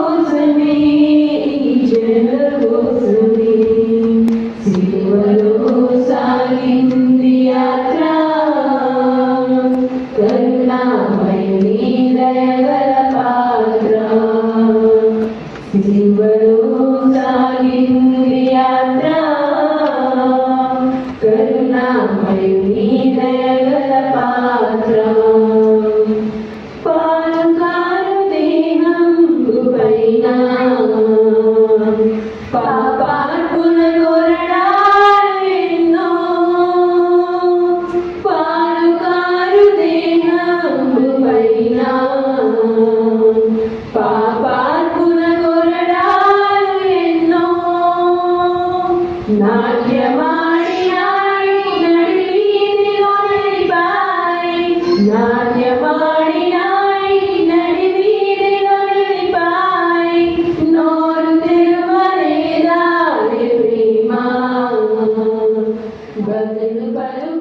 కోసమే ఈ జనుల కోసమే సిలువలో సాగింది యాత్ర కరుణామయుని దయగల పాత్ర సిలువలో సాగింది యాత్ర కరుణామయుని దయగల పాత్ర పాలుకారు దేహంబు పైన పాపాత్ముల కొరడాలు ఎన్నో పాలుకారు దేహంబు పైన పాపాత్ముల కొరడాలు ఎన్నో నాట్యమాడినాయి నడివీధిలో నడిపాయి నాట్యమాడినాయి నడివీధిలో నడిపాయి నోరు తెరువలేదా ప్రేమ బదులు పలు